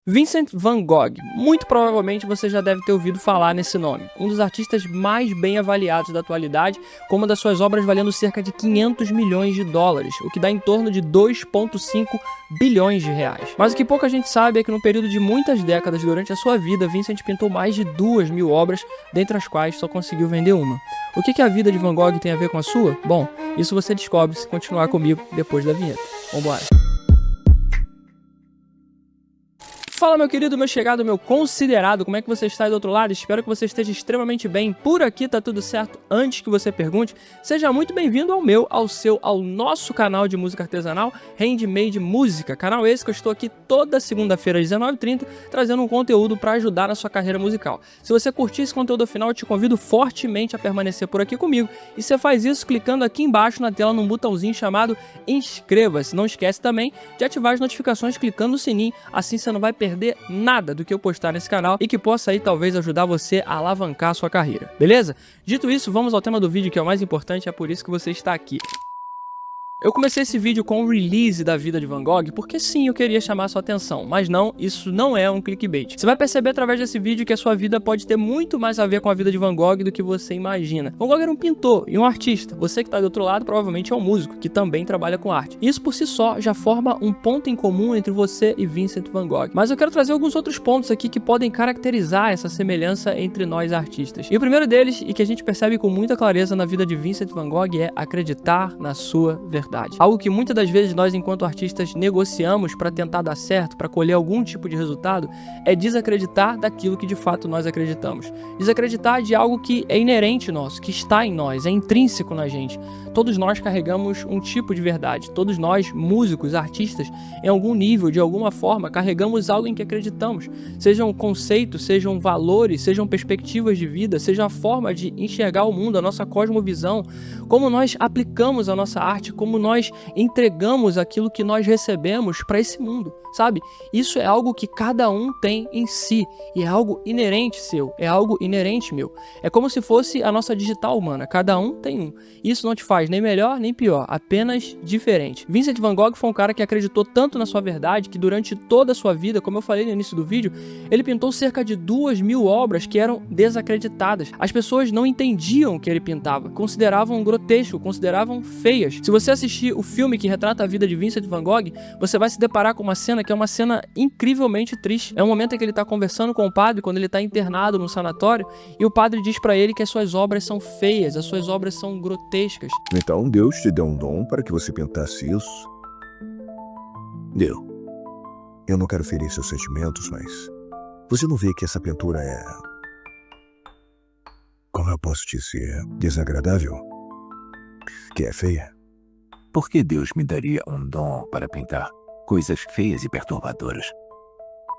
Vincent van Gogh, muito provavelmente você já deve ter ouvido falar nesse nome. Um dos artistas mais bem avaliados da atualidade, com uma das suas obras valendo cerca de 500 milhões de dólares, o que dá em torno de 2,5 bilhões de reais. Mas o que pouca gente sabe é que no período de muitas décadas durante a sua vida, Vincent pintou mais de 2.000 obras, dentre as quais só conseguiu vender uma. O que a vida de Van Gogh tem a ver com a sua? Bom, isso você descobre se continuar comigo depois da vinheta. Vambora! Fala, meu querido, meu chegado, meu considerado, como é que você está aí do outro lado? Espero que você esteja extremamente bem. Por aqui tá tudo certo. Antes que você pergunte, seja muito bem-vindo ao nosso canal de música artesanal, Handmade Música. Canal esse que eu estou aqui toda segunda-feira às 19h30, trazendo um conteúdo para ajudar na sua carreira musical. Se você curtir esse conteúdo ao final, eu te convido fortemente a permanecer por aqui comigo. E você faz isso clicando aqui embaixo na tela num botãozinho chamado Inscreva-se. Não esquece também de ativar as notificações clicando no sininho, assim você não vai perder nada do que eu postar nesse canal e que possa aí talvez ajudar você a alavancar a sua carreira, beleza? Dito isso, vamos ao tema do vídeo, que é o mais importante, é por isso que você está aqui. Eu comecei esse vídeo com o release da vida de Van Gogh porque sim, eu queria chamar sua atenção, mas não, isso não é um clickbait. Você vai perceber através desse vídeo que a sua vida pode ter muito mais a ver com a vida de Van Gogh do que você imagina. Van Gogh era um pintor e um artista. Você que está do outro lado provavelmente é um músico que também trabalha com arte. Isso por si só já forma um ponto em comum entre você e Vincent Van Gogh. Mas eu quero trazer alguns outros pontos aqui que podem caracterizar essa semelhança entre nós artistas. E o primeiro deles, e que a gente percebe com muita clareza na vida de Vincent Van Gogh, é acreditar na sua verdade. Algo que muitas das vezes nós, enquanto artistas, negociamos para tentar dar certo, para colher algum tipo de resultado, é desacreditar daquilo que de fato nós acreditamos. Desacreditar de algo que é inerente nosso, que está em nós, é intrínseco na gente. Todos nós carregamos um tipo de verdade. Todos nós, músicos, artistas, em algum nível, de alguma forma, carregamos algo em que acreditamos. Sejam conceitos, sejam valores, sejam perspectivas de vida, seja a forma de enxergar o mundo, a nossa cosmovisão, como nós aplicamos a nossa arte, como nós entregamos aquilo que nós recebemos para esse mundo, sabe? Isso é algo que cada um tem em si e é algo inerente seu, é algo inerente meu. É como se fosse a nossa digital humana, cada um tem um. Isso não te faz nem melhor nem pior, apenas diferente. Vincent Van Gogh foi um cara que acreditou tanto na sua verdade que durante toda a sua vida, como eu falei no início do vídeo, ele pintou cerca de 2.000 obras que eram desacreditadas. As pessoas não entendiam o que ele pintava, consideravam grotesco, consideravam feias. Se você assistir o filme que retrata a vida de Vincent Van Gogh, você vai se deparar com uma cena que é uma cena incrivelmente triste. É um momento em que ele está conversando com o padre quando ele está internado no sanatório e o padre diz para ele que as suas obras são feias, as suas obras são grotescas. Então Deus te deu um dom para que você pintasse isso? Deu. Eu não quero ferir seus sentimentos, mas você não vê que essa pintura é... como eu posso dizer? Desagradável? Que é feia? Por que Deus me daria um dom para pintar coisas feias e perturbadoras?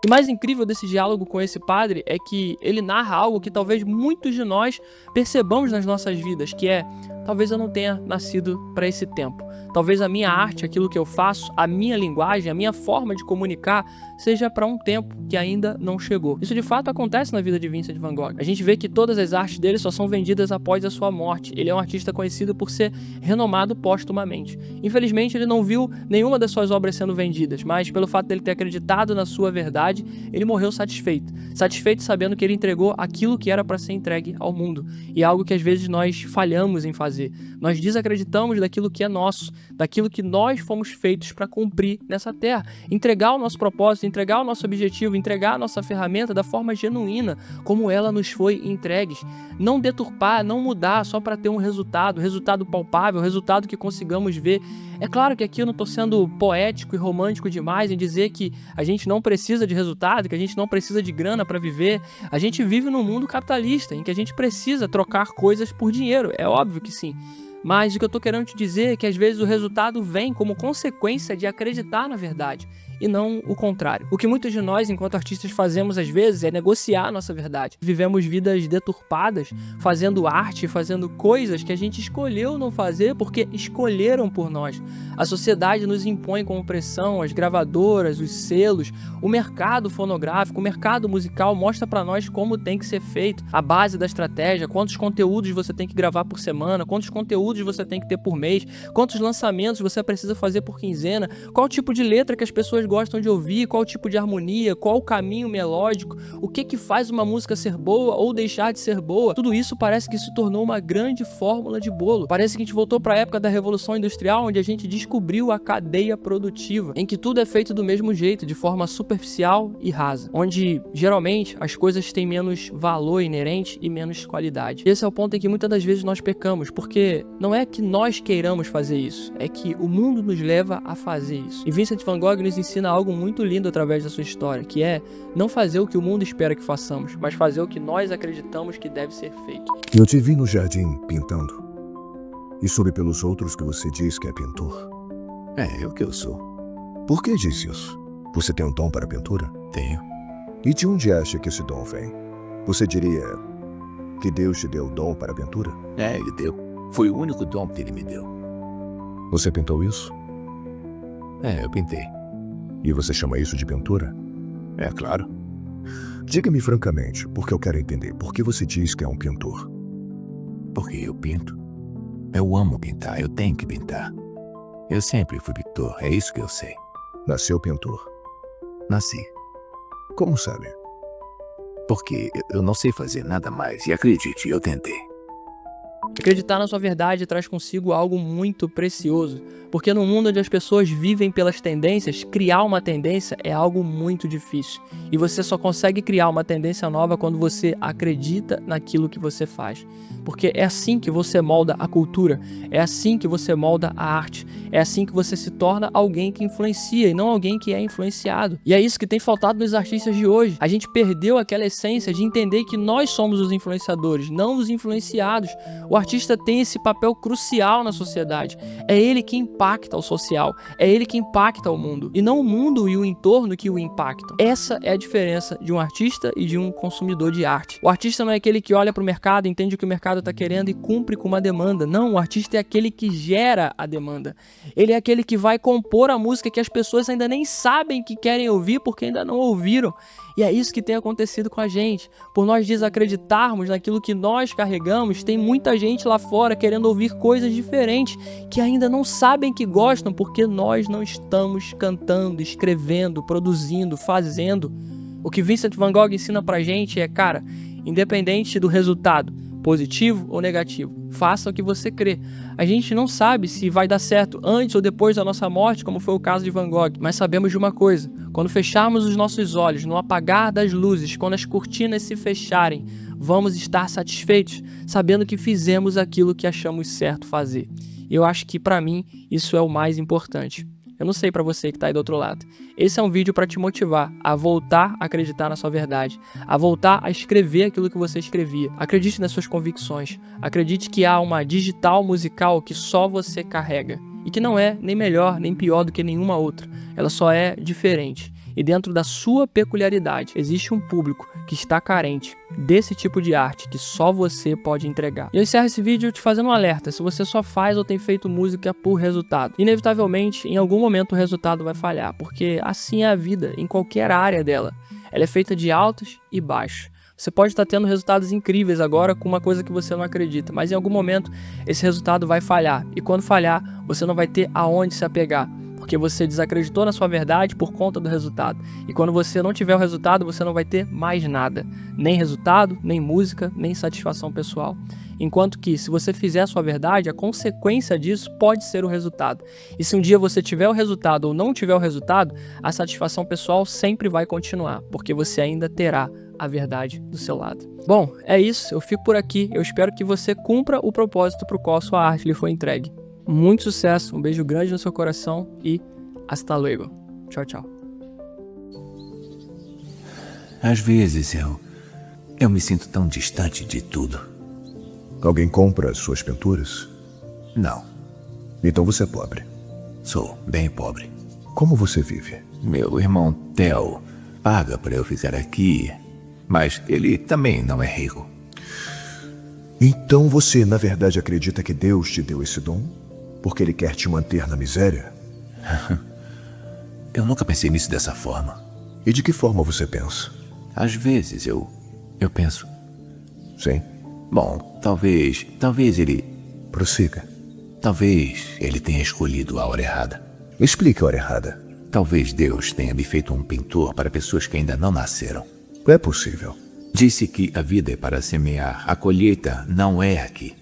O mais incrível desse diálogo com esse padre é que ele narra algo que talvez muitos de nós percebamos nas nossas vidas, que é: talvez eu não tenha nascido para esse tempo. Talvez a minha arte, aquilo que eu faço, a minha linguagem, a minha forma de comunicar seja para um tempo que ainda não chegou. Isso de fato acontece na vida de Vincent Van Gogh. A gente vê que todas as artes dele só são vendidas após a sua morte. Ele é um artista conhecido por ser renomado póstumamente. Infelizmente, ele não viu nenhuma das suas obras sendo vendidas, mas pelo fato dele ter acreditado na sua verdade, ele morreu satisfeito. Satisfeito sabendo que ele entregou aquilo que era para ser entregue ao mundo. E é algo que às vezes nós falhamos em fazer. Nós desacreditamos daquilo que é nosso, daquilo que nós fomos feitos para cumprir nessa terra. Entregar o nosso propósito, entregar o nosso objetivo, entregar a nossa ferramenta da forma genuína, como ela nos foi entregue. Não deturpar, não mudar só para ter um resultado palpável, resultado que consigamos ver. É claro que aqui eu não estou sendo poético e romântico demais em dizer que a gente não precisa de resultado, que a gente não precisa de grana para viver. A gente vive num mundo capitalista, em que a gente precisa trocar coisas por dinheiro, é óbvio que sim. Mas o que eu tô querendo te dizer é que às vezes o resultado vem como consequência de acreditar na verdade. e não o contrário. O que muitos de nós, enquanto artistas, fazemos às vezes é negociar a nossa verdade. Vivemos vidas deturpadas, fazendo arte, fazendo coisas que a gente escolheu não fazer porque escolheram por nós. A sociedade nos impõe como pressão, as gravadoras, os selos, o mercado fonográfico, o mercado musical mostra pra nós como tem que ser feito, a base da estratégia, quantos conteúdos você tem que gravar por semana, quantos conteúdos você tem que ter por mês, quantos lançamentos você precisa fazer por quinzena, qual tipo de letra que as pessoas gostam de ouvir, qual tipo de harmonia, qual o caminho melódico, o que faz uma música ser boa ou deixar de ser boa. Tudo isso parece que se tornou uma grande fórmula de bolo. Parece que a gente voltou para a época da Revolução Industrial, onde a gente descobriu a cadeia produtiva, em que tudo é feito do mesmo jeito, de forma superficial e rasa, onde geralmente as coisas têm menos valor inerente e menos qualidade. Esse é o ponto em que muitas das vezes nós pecamos, porque não é que nós queiramos fazer isso, é que o mundo nos leva a fazer isso. E Vincent van Gogh nos ensina algo muito lindo através da sua história, que é não fazer o que o mundo espera que façamos, mas fazer o que nós acreditamos que deve ser feito. Eu te vi no jardim pintando. E soube pelos outros que você diz que é pintor. É o que eu sou. Por que diz isso? Você tem um dom para a pintura? Tenho. E de onde acha que esse dom vem? Você diria que Deus te deu o dom para a pintura? É, ele deu. Foi o único dom que ele me deu. Você pintou isso? É, eu pintei. E você chama isso de pintura? É claro. Diga-me francamente, porque eu quero entender por que você diz que é um pintor. Porque eu pinto. Eu amo pintar, eu tenho que pintar. Eu sempre fui pintor, é isso que eu sei. Nasceu pintor. Nasci. Como sabe? Porque eu não sei fazer nada mais, e acredite, eu tentei. Acreditar na sua verdade traz consigo algo muito precioso, porque no mundo onde as pessoas vivem pelas tendências, criar uma tendência é algo muito difícil. E você só consegue criar uma tendência nova quando você acredita naquilo que você faz. Porque é assim que você molda a cultura, é assim que você molda a arte, é assim que você se torna alguém que influencia e não alguém que é influenciado. E é isso que tem faltado nos artistas de hoje. A gente perdeu aquela essência de entender que nós somos os influenciadores, não os influenciados. O artista tem esse papel crucial na sociedade. É ele que impacta o social, é ele que impacta o mundo, e não o mundo e o entorno que o impactam. Essa é a diferença de um artista e de um consumidor de arte. O artista não é aquele que olha para o mercado, entende o que o mercado está querendo e cumpre com uma demanda. Não, o artista é aquele que gera a demanda. Ele é aquele que vai compor a música que as pessoas ainda nem sabem que querem ouvir porque ainda não ouviram. E é isso que tem acontecido com a gente. Por nós desacreditarmos naquilo que nós carregamos, tem muita gente lá fora querendo ouvir coisas diferentes que ainda não sabem que gostam porque nós não estamos cantando, escrevendo, produzindo, fazendo. O que Vincent van Gogh ensina pra gente é, cara, independente do resultado, positivo ou negativo, faça o que você crê. A gente não sabe se vai dar certo antes ou depois da nossa morte, como foi o caso de Van Gogh, mas sabemos de uma coisa: quando fecharmos os nossos olhos, no apagar das luzes, quando as cortinas se fecharem, vamos estar satisfeitos, sabendo que fizemos aquilo que achamos certo fazer. E eu acho que pra mim isso é o mais importante. Eu não sei pra você que tá aí do outro lado. Esse é um vídeo pra te motivar a voltar a acreditar na sua verdade, a voltar a escrever aquilo que você escrevia. Acredite nas suas convicções. Acredite que há uma digital musical que só você carrega e que não é nem melhor nem pior do que nenhuma outra. Ela só é diferente. E dentro da sua peculiaridade, existe um público que está carente desse tipo de arte que só você pode entregar. E eu encerro esse vídeo te fazendo um alerta: se você só faz ou tem feito música por resultado, inevitavelmente, em algum momento o resultado vai falhar, porque assim é a vida, em qualquer área dela. Ela é feita de altos e baixos. Você pode estar tendo resultados incríveis agora com uma coisa que você não acredita, mas em algum momento esse resultado vai falhar. E quando falhar, você não vai ter aonde se apegar, porque você desacreditou na sua verdade por conta do resultado. E quando você não tiver o resultado, você não vai ter mais nada. Nem resultado, nem música, nem satisfação pessoal. Enquanto que, se você fizer a sua verdade, a consequência disso pode ser o resultado. E se um dia você tiver o resultado ou não tiver o resultado, a satisfação pessoal sempre vai continuar, porque você ainda terá a verdade do seu lado. Bom, é isso. Eu fico por aqui. Eu espero que você cumpra o propósito para o qual sua arte lhe foi entregue. Muito sucesso, um beijo grande no seu coração e hasta luego. Tchau, tchau. Às vezes eu me sinto tão distante de tudo. Alguém compra as suas pinturas? Não, Então você é pobre. sou bem pobre. Como você vive? Meu irmão Theo paga para eu ficar aqui, mas ele também não é rico. Então você, na verdade, acredita que Deus te deu esse dom? Porque Ele quer te manter na miséria? Eu nunca pensei nisso dessa forma. E de que forma você pensa? Às vezes eu penso, Sim, bom, talvez ele prossiga. tenha escolhido a hora errada. Explique a hora errada. Talvez Deus tenha me feito um pintor para pessoas que ainda não nasceram. É possível. Disse que a vida é para semear, a colheita não é aqui.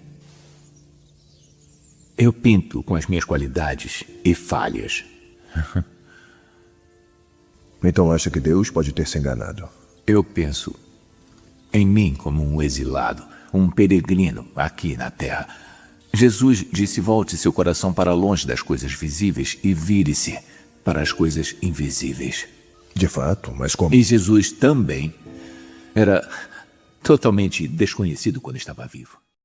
Eu pinto com as minhas qualidades e falhas. Então acha que Deus pode ter se enganado? Eu penso em mim como um exilado, um peregrino aqui na terra. Jesus disse: volte seu coração para longe das coisas visíveis e vire-se para as coisas invisíveis. De fato, mas como? E Jesus também era totalmente desconhecido quando estava vivo.